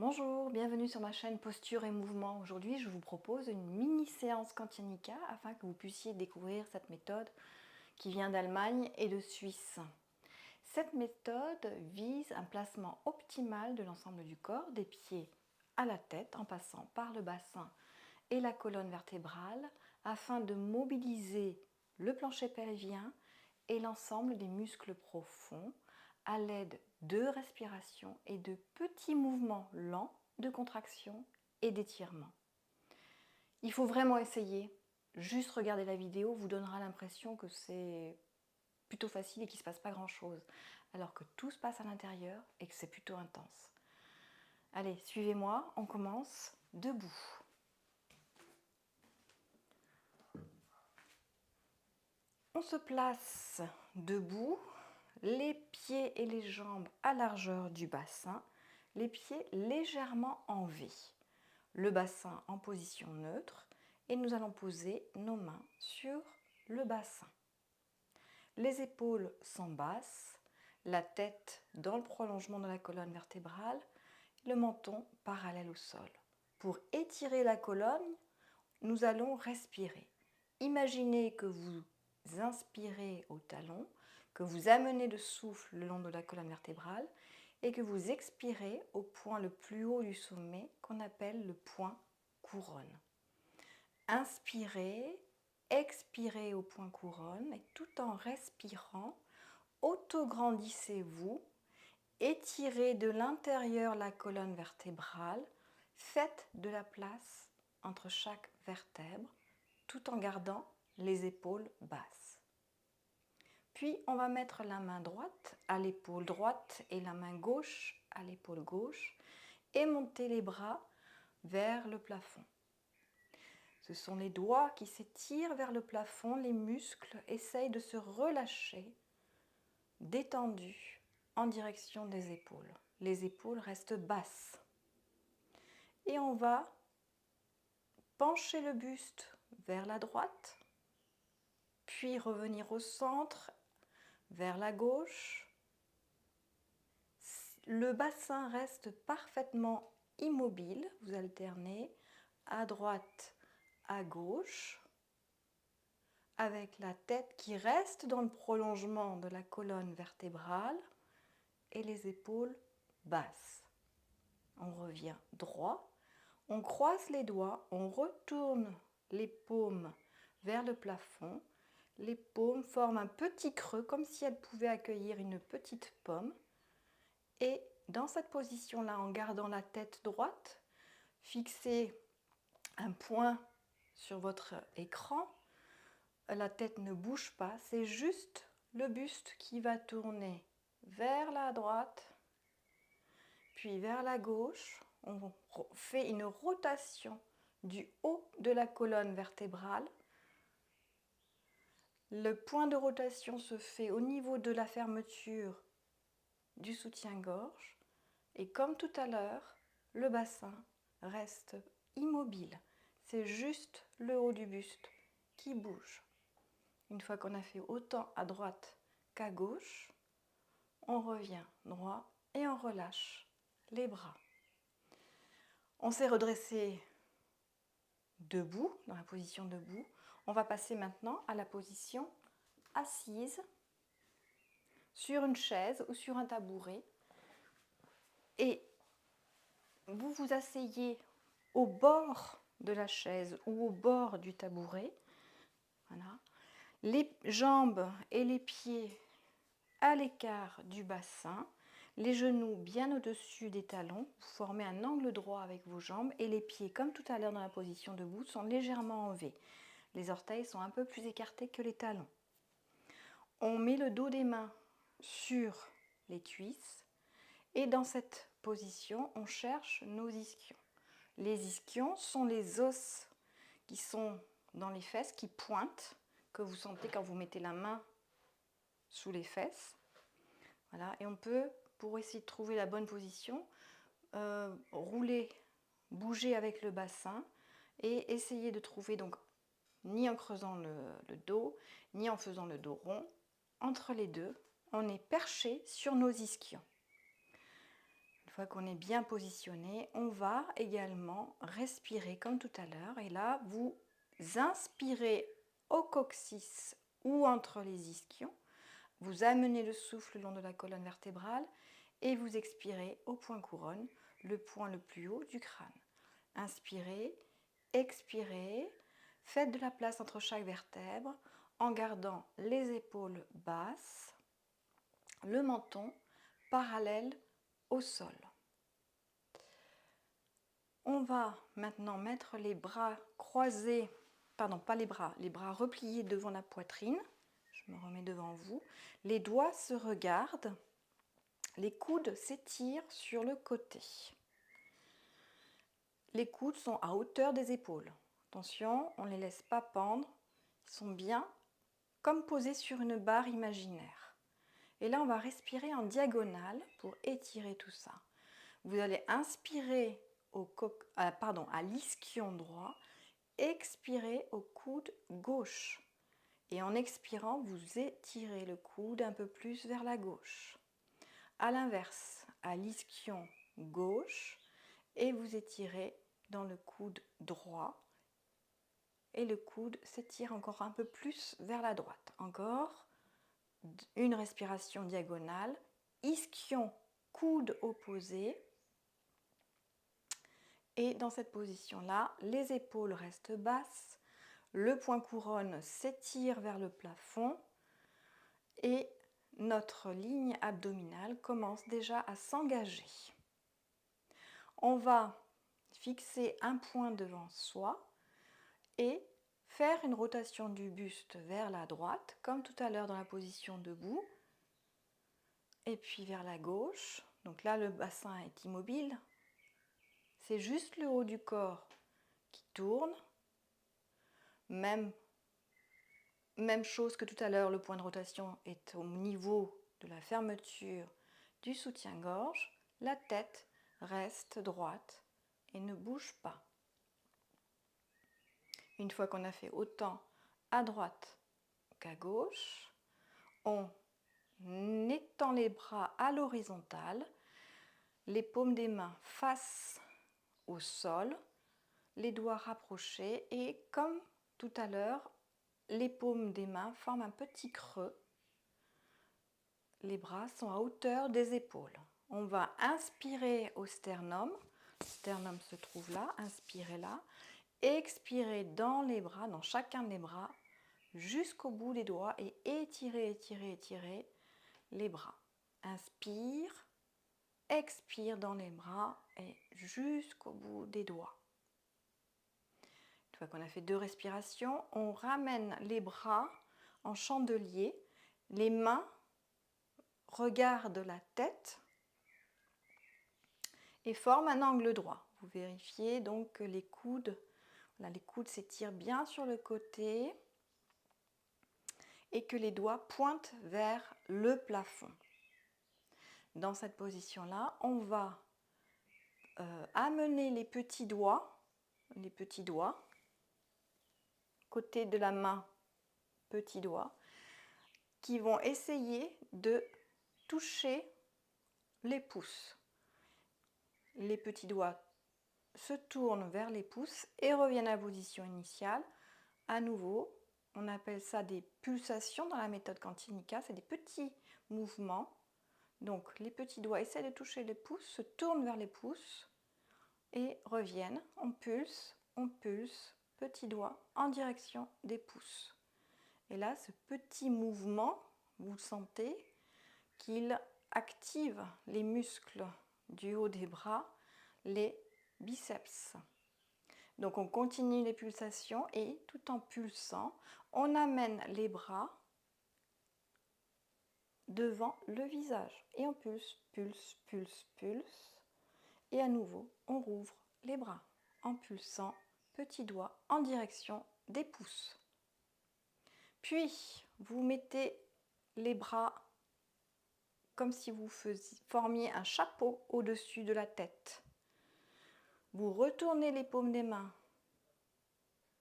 Bonjour, bienvenue sur ma chaîne Posture et Mouvement. Aujourd'hui, je vous propose une mini séance Kantianika afin que vous puissiez découvrir cette méthode qui vient d'Allemagne et de Suisse. Cette méthode vise un placement optimal de l'ensemble du corps, des pieds à la tête, en passant par le bassin et la colonne vertébrale, afin de mobiliser le plancher pelvien et l'ensemble des muscles profonds à l'aide de respiration et de petits mouvements lents de contraction et d'étirement. Il faut vraiment essayer. Juste regarder la vidéo vous donnera l'impression que c'est plutôt facile et qu'il ne se passe pas grand-chose, alors que tout se passe à l'intérieur et que c'est plutôt intense. Allez, suivez-moi, on commence debout. On se place debout, les pieds et les jambes à largeur du bassin, les pieds légèrement en V, le bassin en position neutre et nous allons poser nos mains sur le bassin. Les épaules sont basses, la tête dans le prolongement de la colonne vertébrale, le menton parallèle au sol. Pour étirer la colonne, nous allons respirer. Imaginez que vous inspirez au talon, que vous amenez le souffle le long de la colonne vertébrale et que vous expirez au point le plus haut du sommet qu'on appelle le point couronne. Inspirez, expirez au point couronne et tout en respirant, autograndissez-vous, étirez de l'intérieur la colonne vertébrale, faites de la place entre chaque vertèbre tout en gardant les épaules basses. Puis on va mettre la main droite à l'épaule droite et la main gauche à l'épaule gauche et monter les bras vers le plafond. Ce sont les doigts qui s'étirent vers le plafond, les muscles essayent de se relâcher, détendus en direction des épaules. Les épaules restent basses. Et on va pencher le buste vers la droite, puis revenir au centre, vers la gauche. Le bassin reste parfaitement immobile, vous alternez à droite, à gauche, avec la tête qui reste dans le prolongement de la colonne vertébrale et les épaules basses. On revient droit, on croise les doigts, on retourne les paumes vers le plafond. Les paumes forment un petit creux comme si elles pouvaient accueillir une petite pomme. Et dans cette position-là, en gardant la tête droite, fixez un point sur votre écran. La tête ne bouge pas, c'est juste le buste qui va tourner vers la droite, puis vers la gauche. On fait une rotation du haut de la colonne vertébrale. Le point de rotation se fait au niveau de la fermeture du soutien-gorge. Et comme tout à l'heure, le bassin reste immobile. C'est juste le haut du buste qui bouge. Une fois qu'on a fait autant à droite qu'à gauche, on revient droit et on relâche les bras. On s'est redressé debout, dans la position debout. On va passer maintenant à la position assise sur une chaise ou sur un tabouret. Et vous vous asseyez au bord de la chaise ou au bord du tabouret. Voilà. Les jambes et les pieds à l'écart du bassin, les genoux bien au-dessus des talons, vous formez un angle droit avec vos jambes et les pieds, comme tout à l'heure dans la position debout, sont légèrement en V. Les orteils sont un peu plus écartés que les talons. On met le dos des mains sur les cuisses et dans cette position, on cherche nos ischions. Les ischions sont les os qui sont dans les fesses, qui pointent, que vous sentez quand vous mettez la main sous les fesses. Voilà. Et on peut, pour essayer de trouver la bonne position, rouler, bouger avec le bassin et essayer de trouver, donc, ni en creusant le dos, ni en faisant le dos rond. Entre les deux, on est perché sur nos ischions. Une fois qu'on est bien positionné, on va également respirer comme tout à l'heure. Et là, vous inspirez au coccyx ou entre les ischions. Vous amenez le souffle le long de la colonne vertébrale et vous expirez au point couronne, le point le plus haut du crâne. Inspirez, expirez, faites de la place entre chaque vertèbre en gardant les épaules basses, le menton parallèle au sol. On va maintenant mettre les bras croisés, pardon, pas les bras repliés devant la poitrine. Je me remets devant vous. Les doigts se regardent, les coudes s'étirent sur le côté. Les coudes sont à hauteur des épaules. Attention, on ne les laisse pas pendre, ils sont bien comme posés sur une barre imaginaire. Et là, on va respirer en diagonale pour étirer tout ça. Vous allez inspirer à l'ischion droit, expirer au coude gauche. Et en expirant, vous étirez le coude un peu plus vers la gauche. À l'inverse, à l'ischion gauche, et vous étirez dans le coude droit. Et le coude s'étire encore un peu plus vers la droite. Encore une respiration diagonale, ischion, coude opposé. Et dans cette position-là, les épaules restent basses, le point couronne s'étire vers le plafond et notre ligne abdominale commence déjà à s'engager. On va fixer un point devant soi et faire une rotation du buste vers la droite, comme tout à l'heure dans la position debout, et puis vers la gauche. Donc là, le bassin est immobile. C'est juste le haut du corps qui tourne. Même chose que tout à l'heure, le point de rotation est au niveau de la fermeture du soutien-gorge. La tête reste droite et ne bouge pas. Une fois qu'on a fait autant à droite qu'à gauche, on étend les bras à l'horizontale, les paumes des mains face au sol, les doigts rapprochés et comme tout à l'heure, les paumes des mains forment un petit creux. Les bras sont à hauteur des épaules. On va inspirer au sternum. Le sternum se trouve là, inspirez là. Expirez dans les bras, dans chacun des bras, jusqu'au bout des doigts et étirez, étirez, étirez les bras. Inspire, expire dans les bras et jusqu'au bout des doigts. Une fois qu'on a fait 2 respirations, on ramène les bras en chandelier, les mains regardent la tête et forment un angle droit. Vous vérifiez donc que les coudes s'étirent bien sur le côté et que les doigts pointent vers le plafond. Dans cette position-là, on va amener les petits doigts, côté de la main, petits doigts, qui vont essayer de toucher les pouces. Les petits doigts se tournent vers les pouces et reviennent à la position initiale. À nouveau, on appelle ça des pulsations dans la méthode Cantinica, c'est des petits mouvements. Donc les petits doigts essaient de toucher les pouces, se tournent vers les pouces et reviennent. On pulse, petit doigt en direction des pouces. Et là, ce petit mouvement, vous sentez qu'il active les muscles du haut des bras, les biceps. Donc on continue les pulsations et tout en pulsant, on amène les bras devant le visage. Et on pulse, pulse, pulse, pulse. Et à nouveau, on rouvre les bras en pulsant, petit doigt en direction des pouces. Puis, vous mettez les bras comme si vous formiez un chapeau au-dessus de la tête. Vous retournez les paumes des mains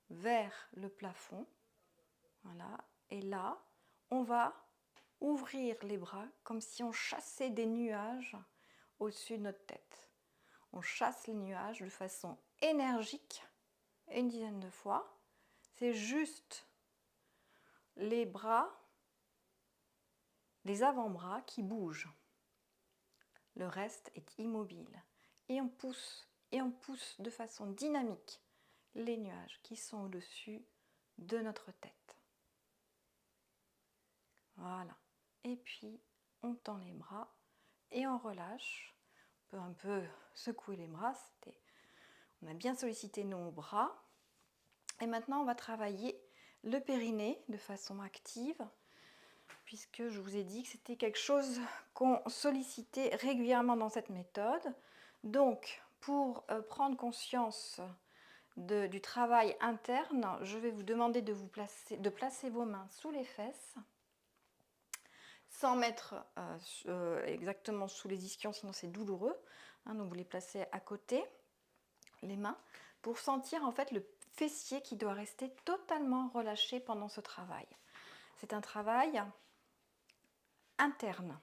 vers le plafond. Voilà. Et là, on va ouvrir les bras comme si on chassait des nuages au-dessus de notre tête. On chasse les nuages de façon énergique, une dizaine de fois. C'est juste les bras, les avant-bras qui bougent. Le reste est immobile. Et on pousse de façon dynamique les nuages qui sont au-dessus de notre tête. Voilà. Et puis, on tend les bras et on relâche. On peut un peu secouer les bras. On a bien sollicité nos bras. Et maintenant, on va travailler le périnée de façon active, puisque je vous ai dit que c'était quelque chose qu'on sollicitait régulièrement dans cette méthode. Donc, pour prendre conscience du travail interne, je vais vous demander de placer vos mains sous les fesses, sans mettre exactement sous les ischions, sinon c'est douloureux. Donc vous les placez à côté, les mains, pour sentir en fait le fessier qui doit rester totalement relâché pendant ce travail. C'est un travail interne.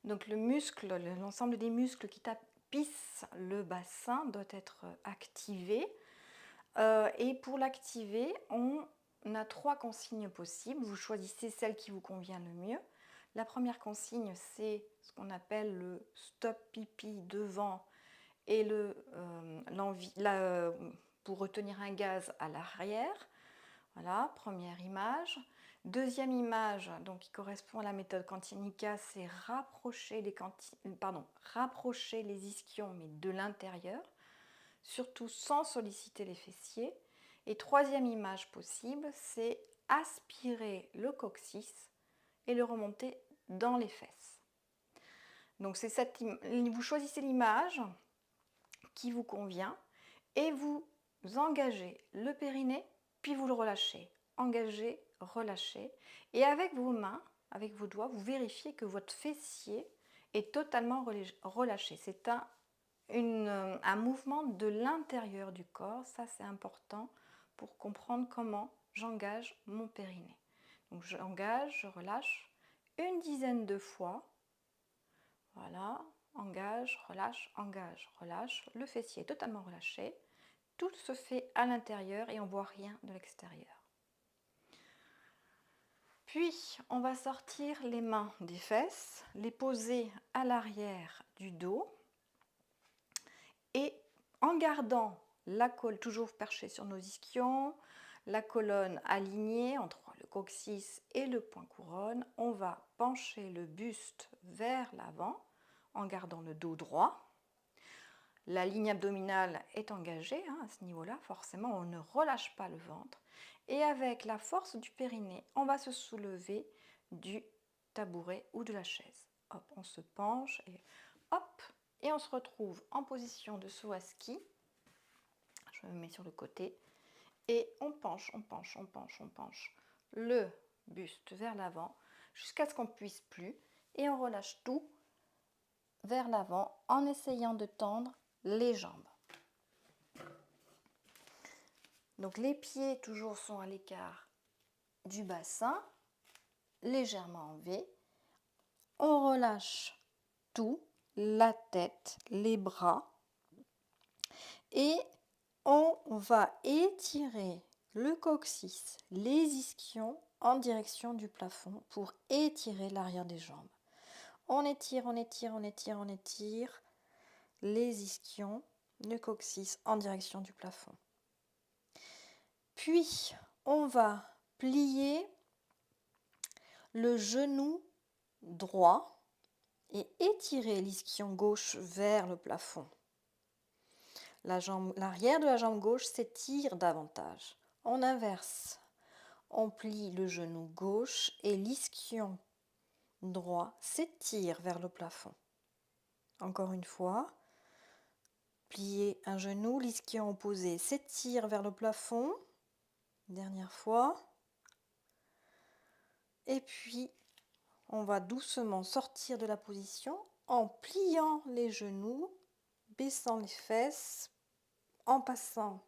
Donc le muscle, l'ensemble des muscles qui tapissent le bassin doit être activé. Et pour l'activer, on a 3 consignes possibles. Vous choisissez celle qui vous convient le mieux. La première consigne, c'est ce qu'on appelle le stop pipi devant et pour retenir un gaz à l'arrière. Voilà, première image. Deuxième image, donc, qui correspond à la méthode Cantinica, c'est rapprocher les ischions, mais de l'intérieur, surtout sans solliciter les fessiers. Et troisième image possible, c'est aspirer le coccyx et le remonter dans les fesses. Donc vous choisissez l'image qui vous convient et vous engagez le périnée, puis vous le relâchez. Engagez, relâchez. Et avec vos mains, avec vos doigts, vous vérifiez que votre fessier est totalement relâché. C'est un mouvement de l'intérieur du corps. Ça, c'est important pour comprendre comment j'engage mon périnée. Donc j'engage, je relâche une dizaine de fois. Voilà, engage, relâche, le fessier est totalement relâché. Tout se fait à l'intérieur et on ne voit rien de l'extérieur. Puis, on va sortir les mains des fesses, les poser à l'arrière du dos et en gardant la colonne toujours perchée sur nos ischions, la colonne alignée entre le coccyx et le point couronne, on va pencher le buste vers l'avant en gardant le dos droit. La ligne abdominale est engagée à ce niveau-là, forcément on ne relâche pas le ventre. Et avec la force du périnée, on va se soulever du tabouret ou de la chaise. Hop, on se penche et hop, et on se retrouve en position de saut à ski. Je me mets sur le côté et on penche le buste vers l'avant jusqu'à ce qu'on ne puisse plus et on relâche tout vers l'avant en essayant de tendre les jambes. Donc les pieds toujours sont à l'écart du bassin, légèrement en V. On relâche tout, la tête, les bras et on va étirer le coccyx, les ischions en direction du plafond pour étirer l'arrière des jambes. On étire les ischions, le coccyx en direction du plafond. Puis, on va plier le genou droit et étirer l'ischion gauche vers le plafond. L'arrière de la jambe gauche s'étire davantage. On inverse. On plie le genou gauche et l'ischion droit s'étire vers le plafond. Encore une fois, plier un genou, l'ischion opposé s'étire vers le plafond. Dernière fois. Et puis, on va doucement sortir de la position en pliant les genoux, baissant les fesses, en passant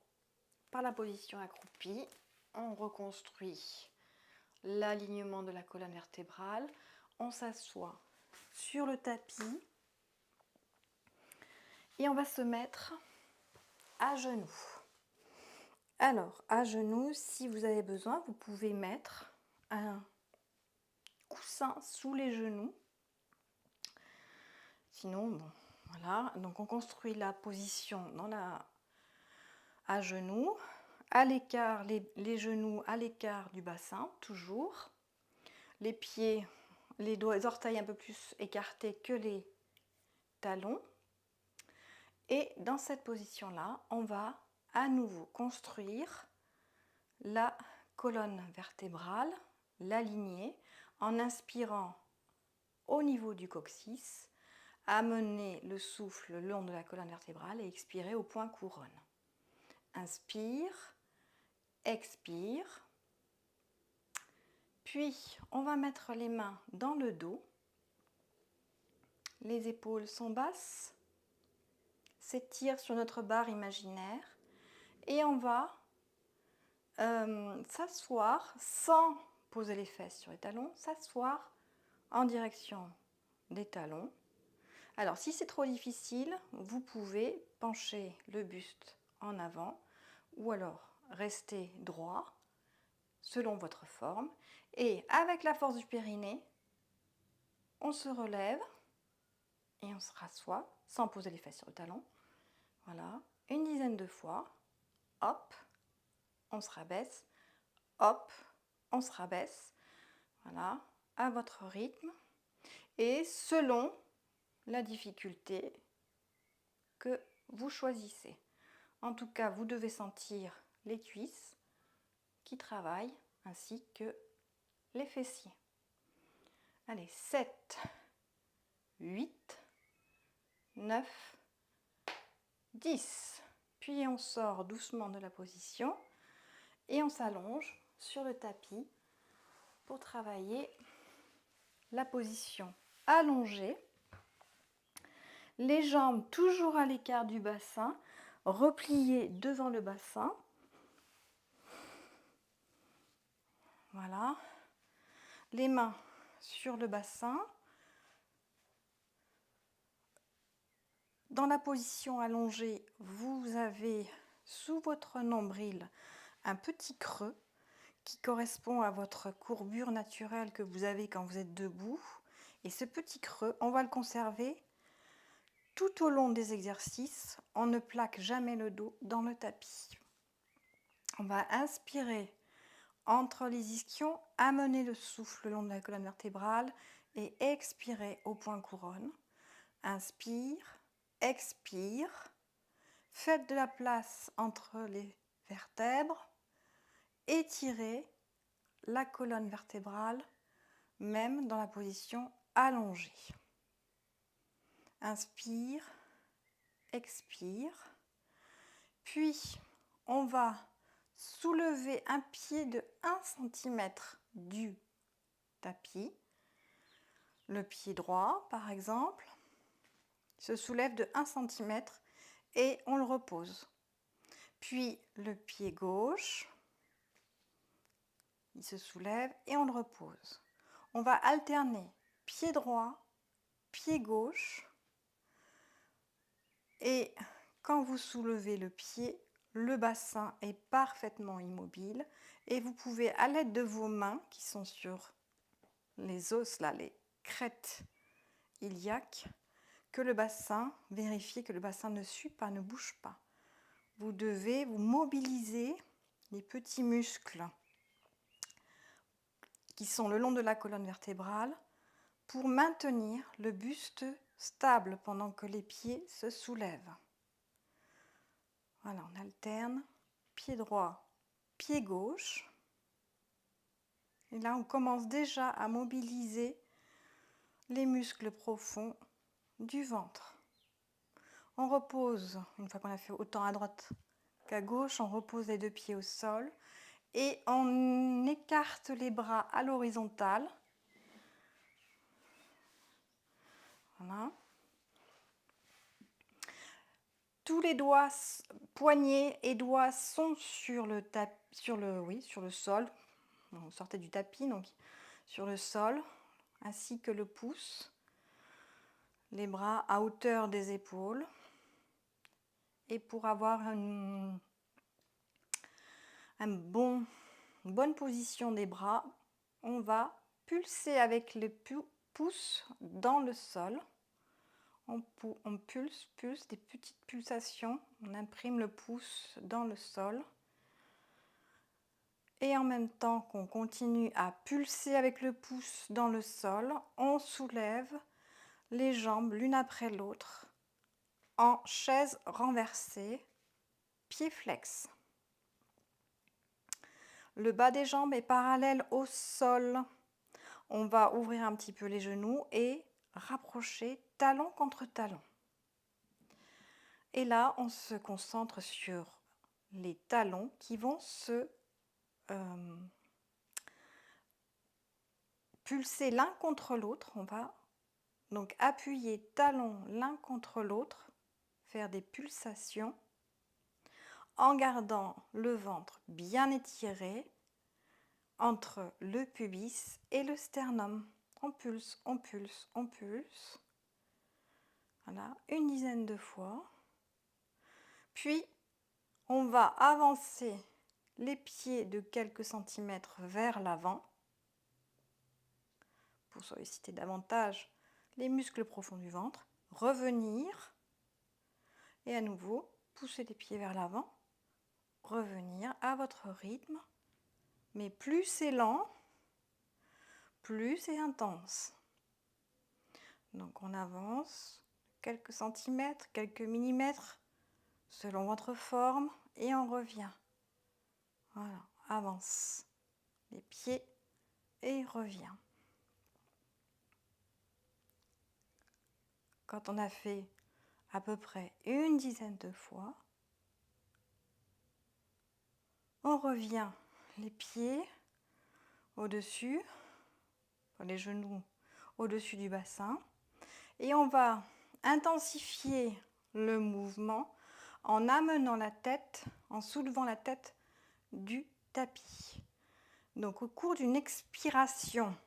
par la position accroupie. On reconstruit l'alignement de la colonne vertébrale. On s'assoit sur le tapis Et on va se mettre à genoux. Alors, à genoux, si vous avez besoin, vous pouvez mettre un coussin sous les genoux. Sinon, bon, voilà. Donc, on construit la position à genoux, à l'écart, les genoux à l'écart du bassin, toujours. Les pieds, les orteils un peu plus écartés que les talons. Et dans cette position-là, on va à nouveau construire la colonne vertébrale, l'aligner en inspirant au niveau du coccyx, amener le souffle le long de la colonne vertébrale et expirer au point couronne. Inspire, expire, puis on va mettre les mains dans le dos, les épaules sont basses, s'étire sur notre barre imaginaire et on va s'asseoir sans poser les fesses sur les talons, s'asseoir en direction des talons. Alors si c'est trop difficile, vous pouvez pencher le buste en avant ou alors rester droit selon votre forme et avec la force du périnée, on se relève et on se rassoit sans poser les fesses sur le talon. Voilà, une dizaine de fois. Hop, on se rabaisse. Hop, on se rabaisse. Voilà, à votre rythme et selon la difficulté que vous choisissez. En tout cas, vous devez sentir les cuisses qui travaillent ainsi que les fessiers. Allez, 7, 8, 9, 10. Puis on sort doucement de la position et on s'allonge sur le tapis pour travailler la position allongée. Les jambes toujours à l'écart du bassin, repliées devant le bassin. Voilà. Les mains sur le bassin. Dans la position allongée, vous avez sous votre nombril un petit creux qui correspond à votre courbure naturelle que vous avez quand vous êtes debout. Et ce petit creux, on va le conserver tout au long des exercices. On ne plaque jamais le dos dans le tapis. On va inspirer entre les ischions, amener le souffle le long de la colonne vertébrale et expirer au point couronne. Inspire, expire. Faites de la place entre les vertèbres. Étirez la colonne vertébrale, même dans la position allongée. Inspire, expire. Puis, on va soulever un pied de 1 cm du tapis. Le pied droit, par exemple, se soulève de 1 cm et on le repose. Puis, le pied gauche, il se soulève et on le repose. On va alterner pied droit, pied gauche. Et quand vous soulevez le pied, le bassin est parfaitement immobile et vous pouvez, à l'aide de vos mains qui sont sur les os, là, les crêtes iliaques, vérifier que le bassin ne sue pas, ne bouge pas. Vous devez vous mobiliser les petits muscles qui sont le long de la colonne vertébrale pour maintenir le buste stable pendant que les pieds se soulèvent. Voilà, on alterne pied droit, pied gauche. Et là, on commence déjà à mobiliser les muscles profonds du ventre. On repose, une fois qu'on a fait autant à droite qu'à gauche, on repose les deux pieds au sol et on écarte les bras à l'horizontale. Voilà. Tous les doigts, poignets et doigts sont sur le sol. On sortait du tapis, donc sur le sol, ainsi que le pouce. Les bras à hauteur des épaules. Et pour avoir une bonne position des bras, on va pulser avec le pouce dans le sol. On pulse des petites pulsations. On imprime le pouce dans le sol. Et en même temps qu'on continue à pulser avec le pouce dans le sol, on soulève les jambes l'une après l'autre en chaise renversée, pied flex. Le bas des jambes est parallèle au sol. On va ouvrir un petit peu les genoux et rapprocher talon contre talon. Et là, on se concentre sur les talons qui vont se pulser l'un contre l'autre. On va donc appuyer talons l'un contre l'autre, faire des pulsations en gardant le ventre bien étiré entre le pubis et le sternum. On pulse, on pulse, on pulse. Voilà, une dizaine de fois. Puis, on va avancer les pieds de quelques centimètres vers l'avant pour solliciter davantage les muscles profonds du ventre. Revenir et à nouveau pousser les pieds vers l'avant. Revenir à votre rythme. Mais plus c'est lent, plus c'est intense. Donc on avance quelques centimètres, quelques millimètres selon votre forme et on revient. Voilà, avance les pieds et revient. Quand on a fait à peu près une dizaine de fois, on revient les pieds au-dessus, les genoux au-dessus du bassin et on va intensifier le mouvement en amenant la tête, en soulevant la tête du tapis. Donc au cours d'une expiration,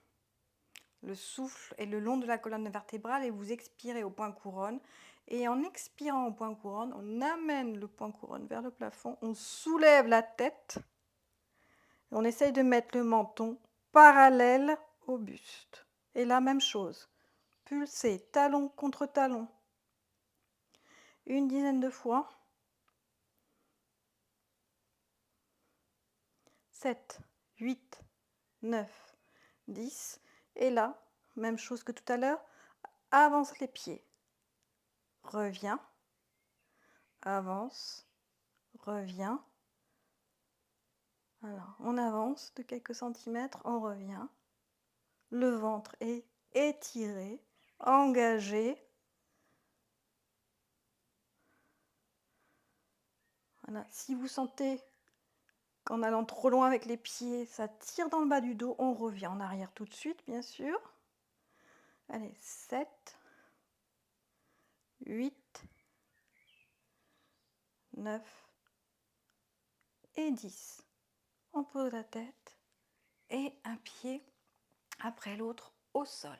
le souffle est le long de la colonne vertébrale et vous expirez au point couronne. Et en expirant au point couronne, on amène le point couronne vers le plafond, on soulève la tête et on essaye de mettre le menton parallèle au buste. Et la même chose, pulsez talon contre talon. Une dizaine de fois. 7, 8, 9, 10. Et là, même chose que tout à l'heure, avance les pieds. Reviens, avance, revient. Alors, on avance de quelques centimètres, on revient. Le ventre est étiré, engagé. Voilà. Si vous sentez qu'en allant trop loin avec les pieds, ça tire dans le bas du dos, on revient en arrière tout de suite, bien sûr. Allez, 7, 8, 9 et 10. On pose la tête et un pied après l'autre au sol.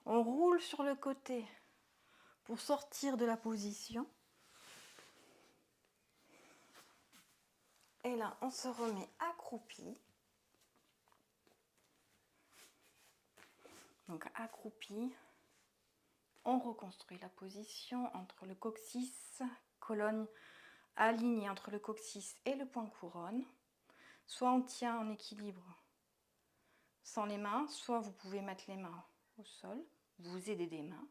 On roule sur le côté pour sortir de la position. Et là, on se remet accroupi. Donc accroupi, on reconstruit la position entre le coccyx, colonne alignée entre le coccyx et le point couronne. Soit on tient en équilibre sans les mains, soit vous pouvez mettre les mains au sol, vous aider des mains.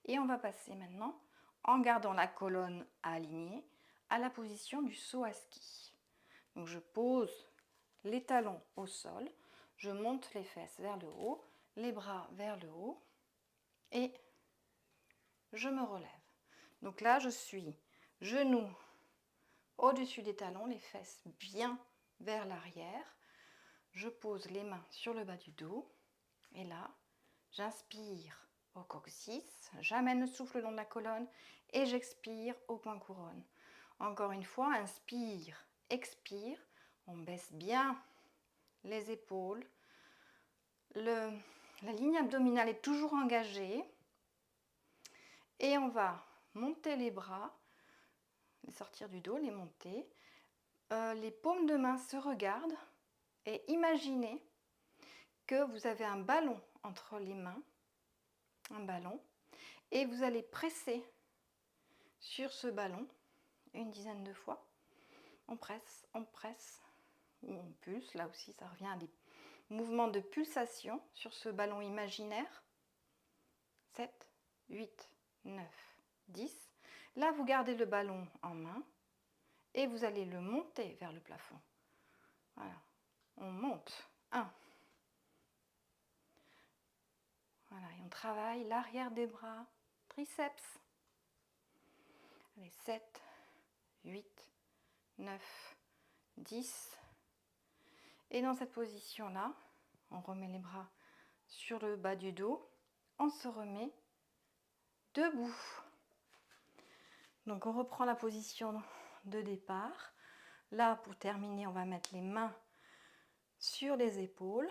Et on va passer maintenant, en gardant la colonne alignée, à la position du saut à ski. Donc je pose les talons au sol, je monte les fesses vers le haut, les bras vers le haut et je me relève. Donc là, je suis genoux au-dessus des talons, les fesses bien vers l'arrière. Je pose les mains sur le bas du dos et là, j'inspire au coccyx, j'amène le souffle le long de la colonne et j'expire au point couronne. Encore une fois, inspire, expire, on baisse bien les épaules. La ligne abdominale est toujours engagée et on va monter les bras, sortir du dos, les monter. Les paumes de main se regardent et imaginez que vous avez un ballon entre les mains, un ballon, et vous allez presser sur ce ballon une dizaine de fois. On presse, ou on pulse, là aussi ça revient à des mouvements de pulsation sur ce ballon imaginaire. 7, 8, 9, 10. Là, vous gardez le ballon en main et vous allez le monter vers le plafond. Voilà, on monte. 1. Voilà, et on travaille l'arrière des bras, triceps. Allez, 7, 8, 9, 10. Et dans cette position-là, on remet les bras sur le bas du dos. On se remet debout. Donc on reprend la position de départ. Là, pour terminer, on va mettre les mains sur les épaules.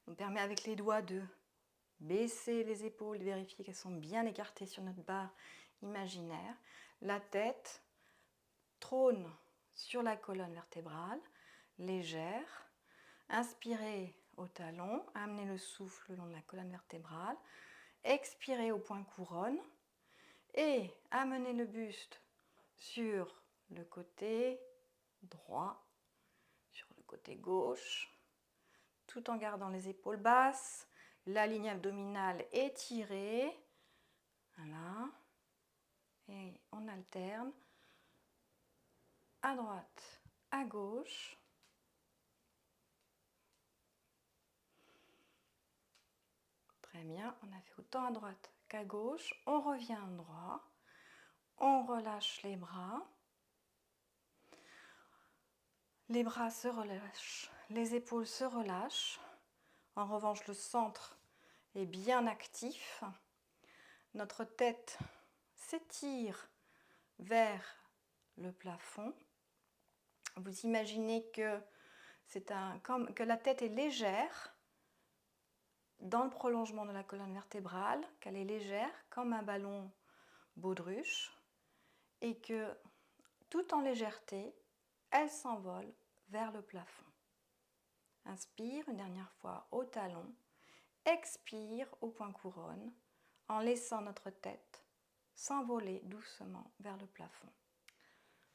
Ça nous permet avec les doigts de baisser les épaules, vérifier qu'elles sont bien écartées sur notre barre imaginaire. La tête trône sur la colonne vertébrale, légère. Inspirez au talon, amenez le souffle le long de la colonne vertébrale. Expirez au point couronne et amenez le buste sur le côté droit, sur le côté gauche, tout en gardant les épaules basses, la ligne abdominale étirée. Voilà. Et on alterne à droite, à gauche. Très bien, on a fait autant à droite qu'à gauche. On revient droit. On relâche les bras. Les bras se relâchent, les épaules se relâchent. En revanche, le centre est bien actif. Notre tête s'étire vers le plafond. Vous imaginez que que la tête est légère dans le prolongement de la colonne vertébrale, qu'elle est légère comme un ballon baudruche et que tout en légèreté, elle s'envole vers le plafond. Inspire une dernière fois au talon, expire au point couronne en laissant notre tête s'envoler doucement vers le plafond.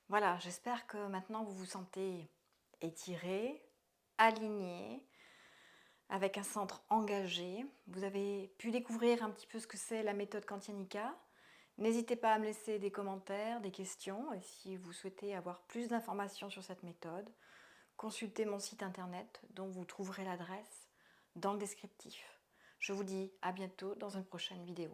Voilà, j'espère que maintenant vous vous sentez étiré, aligné, avec un centre engagé. Vous avez pu découvrir un petit peu ce que c'est la méthode Kantianika. N'hésitez pas à me laisser des commentaires, des questions, et si vous souhaitez avoir plus d'informations sur cette méthode, consultez mon site internet dont vous trouverez l'adresse dans le descriptif. Je vous dis à bientôt dans une prochaine vidéo.